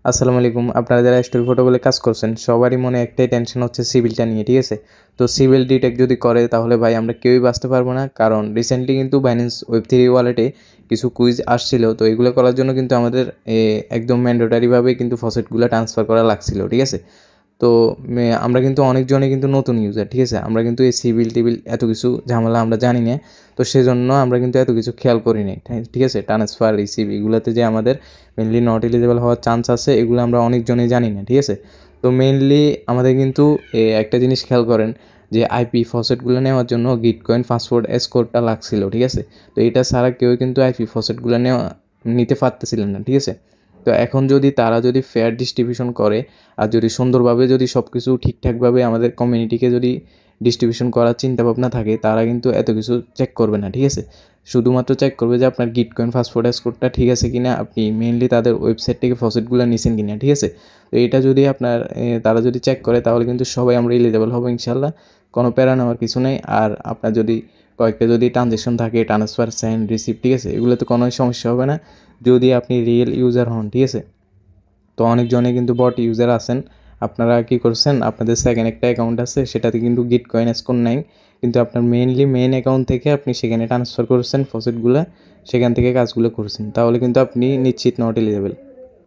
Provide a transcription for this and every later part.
আসসালামু আলাইকুম। আপনারা যারা স্টোরি ফটো বলে কাজ করছেন সবারই মনে একটাই টেনশন হচ্ছে সিভিলটা নিয়ে, ঠিক আছে? তো সিভিল ডিটেক্ট যদি করে তাহলে ভাই আমরা কেউই বাঁচতে পারবো না, কারণ রিসেন্টলি কিন্তু বাইন্যান্স ওয়েব3 ওয়ালেটে কিছু কুইজ আসছিল। তো এগুলো করার জন্য কিন্তু আমাদের একদম ম্যান্ডেটরিভাবে কিন্তু ফসেটগুলো ট্রান্সফার করা লাগছিল, ঠিক আছে? তো আমরা কিন্তু অনেকজনে কিন্তু নতুন ইউজার, ঠিক আছে? আমরা কিন্তু এই সিভিল টিভিল এত কিছু ঝামেলা আমরা জানি না। তো সেজন্য আমরা কিন্তু এত কিছু খেয়াল করি নাই, ঠিক আছে? ট্রান্সফার রিসিভ এগুলোতে যে আমাদের মেনলি নট এলিজেবল হওয়ার চান্স আছে এগুলো আমরা অনেকজনেই জানি না, ঠিক আছে? তো মেনলি আমাদের কিন্তু একটা জিনিস খেয়াল করেন যে আইপি ফসেটগুলো নেওয়ার জন্য গিটকয়েন পাসওয়ার্ড এসকোরটা লাগছিল, ঠিক আছে? তো এটা ছাড়া কেউ কিন্তু আইপি ফসেটগুলো নিতে পারতেছিলেন না, ঠিক আছে? তো এখন যদি তারা যদি ফেয়ার ডিস্ট্রিবিউশন করে আর যদি সুন্দরভাবে যদি সব কিছু ঠিকঠাকভাবে আমাদের কমিউনিটিকে যদি ডিস্ট্রিবিউশন করার চিন্তাভাবনা থাকে, তারা কিন্তু এত কিছু চেক করবে না, ঠিক আছে? শুধুমাত্র চেক করবে যে আপনার গিটকয়েন পাসওয়ার্ড এসকোরটা ঠিক আছে কিনা, আপনি মেইনলি তাদের ওয়েবসাইট থেকে ফসেটগুলো নিছেন কিনা, ঠিক আছে? তো এটা যদি আপনার তারা যদি চেক করে তাহলে কিন্তু সবাই আমরা এলিজেবল হবো ইনশাল্লাহ, কোনো প্যারা নেওয়ার কিছু নেই। আর আপনার যদি কয়েকটা যদি ট্রানজ্যাকশন থাকে, ট্রান্সফার, সেন্ড, রিসিভ, ঠিক আছে, এগুলোতে কোনো সমস্যা হবে না যদি আপনি রিয়েল ইউজার হন, ঠিক আছে? তো অনেকজনে কিন্তু বট ইউজার আছেন, আপনারা কি করছেন, আপনাদের সেকেন্ড একটা অ্যাকাউন্ট আছে সেটাতে কিন্তু গিটকয়েন এসকোর নাই, কিন্তু আপনার মেন অ্যাকাউন্ট থেকে আপনি সেখানে ট্রান্সফার করছেন ফসেটগুলো, সেখান থেকে কাজগুলো করছেন, তাহলে কিন্তু আপনি নিশ্চিত নট এলিজেবল।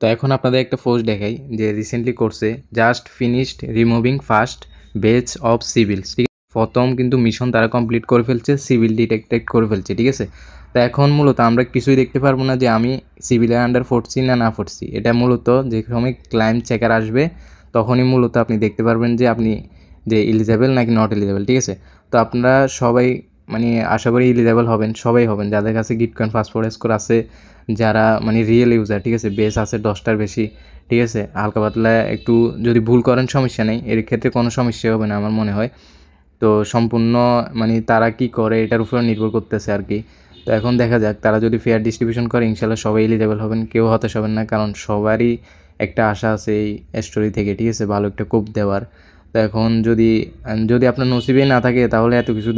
তো এখন আপনাদের একটা পোস্ট দেখাই যে রিসেন্টলি করছে, just finished removing first batch of civils, ঠিক আছে? প্রথম কিন্তু মিশন তারা কমপ্লিট করে ফেলছে, সিভিল ডিটেক্টেড করে ফেলছে, ঠিক আছে? তো এখন মূলত আমরা কিছুই দেখতে পারবো না যে আমি সিভিলের আন্ডার পড়ছি না পড়ছি। এটা মূলত যে সময় ক্লায়েন্ট চেকার আসবে তখনই মূলত আপনি দেখতে পারবেন যে আপনি যে এলিজেবল নাকি নট এলিজেবল, ঠিক আছে? তো আপনারা সবাই মানে আশা করি এলিজেবল হবেন, সবাই হবেন যাদের কাছে গিটকয়েন পাসওয়ার্ড এসকোর আছে, যারা মানে রিয়েল ইউজার, ঠিক আছে? বেস আছে 10টার বেশি, ঠিক আছে? হালকা পাতলা একটু যদি ভুল করেন সমস্যা নেই, এর ক্ষেত্রে কোনো সমস্যা হবে না আমার মনে হয়। তো সম্পূর্ণ মানে তারা কি করে এটার উপরে নির্ভর করতেছে আর কি। তো এখন দেখা যাক, তারা যদি ফেয়ার ডিস্ট্রিবিউশন করে ইনশাল্লাহ সবাই এলিজেবল হবেন, কেউ হতাশ হবেন না, কারণ সবারই একটা আশা আছে এই স্টোরি থেকে, ঠিক আছে? ভালো একটা কোপ দেওয়ার। তো এখন যদি যদি আপনার নসিবেই না থাকে তাহলে এত কিছু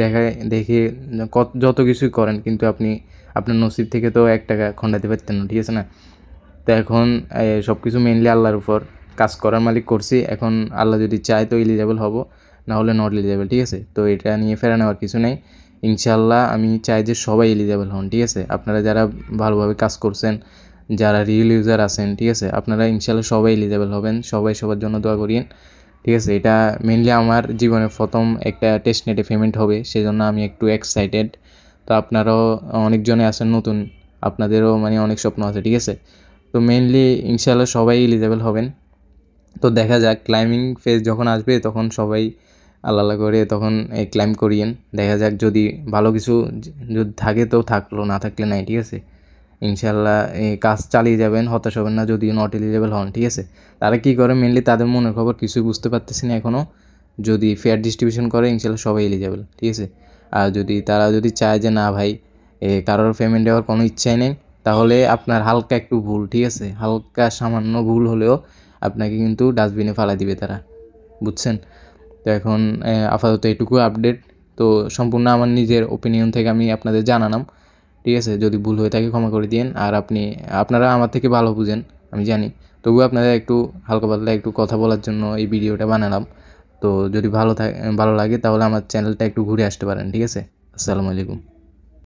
দেখে যত কিছুই করেন কিন্তু আপনি আপনার নসিব থেকে তো 1 টাকা খণ্ডাতে পারতেন না, ঠিক আছে না? তো এখন সব কিছু মেইনলি আল্লাহর উপর, কাজ করার মালিক করছি, এখন আল্লাহ যদি চায় তো এলিজেবল হব, না হলে নট এলিজেবল, ঠিক আছে? তো এটা নিয়ে ফেরা নেওয়ার কিছু নেই। ইনশাল্লাহ আমি চাই যে সবাই এলিজেবল হন, ঠিক আছে? আপনারা যারা ভালোভাবে কাজ করছেন, যারা রিয়েল ইউজার আছেন, ঠিক আছে, আপনারা ইনশাল্লাহ সবাই এলিজেবল হবেন, সবাই সবার জন্য দোয়া করিয়েন, ঠিক আছে? এটা মেইনলি আমার জীবনের প্রথম একটা টেস্টনেটে পেমেন্ট হবে, সেজন্য আমি একটু এক্সাইটেড। তো আপনারাও অনেকজনে আছেন নতুন, আপনাদেরও মানে অনেক স্বপ্ন আছে, ঠিক আছে? তো মেইনলি ইনশাল্লাহ সবাই এলিজেবল হবেন। তো দেখা যাক ক্লাইম্বিং ফেজ যখন আসবে তখন সবাই আল্লাহ আল্লাহ করে তখন ক্লাইম্ব করিয়েন। দেখা যাক যদি ভালো কিছু যদি থাকে তো থাকলো, না থাকলে নাই, ঠিক আছে? ইনশাল্লাহ কাজ চালিয়ে যাবেন, হতাশ হবেন না যদি নট এলিজেবল হন, ঠিক আছে? তারা কী করে মেনলি তাদের মনের খবর কিছুই বুঝতে পারতেছি না এখনও। যদি ফেয়ার ডিস্ট্রিবিউশন করে ইনশাল্লাহ সবাই এলিজেবল, ঠিক আছে? আর যদি তারা যদি চায় যে না ভাই কারোর পেমেন্ট দেওয়ার কোনো ইচ্ছাই নেই, তাহলে আপনার হালকা একটু ভুল, ঠিক আছে, হালকা সামান্য ভুল হলেও আপনাকে কিন্তু ডাস্টবিনে ফেলা দিবে তারা, বুঝছেন? তো এখন আপাতত এটুকু আপডেট। তো সম্পূর্ণ আমার নিজের ওপিনিয়ন থেকে আমি আপনাদের জানালাম, ঠিক আছে? যদি ভুল হয়ে থাকে ক্ষমা করে দিন। আর আপনারা আমার থেকে ভালো বুঝেন আমি জানি, তবুও আপনাদের একটু হালকা পাতলা একটু কথা বলার জন্য এই ভিডিওটা বানালাম। তো যদি ভালো লাগে তাহলে আমার চ্যানেলটা একটু ঘুরে আসতে পারেন, ঠিক আছে? আসসালামু আলাইকুম।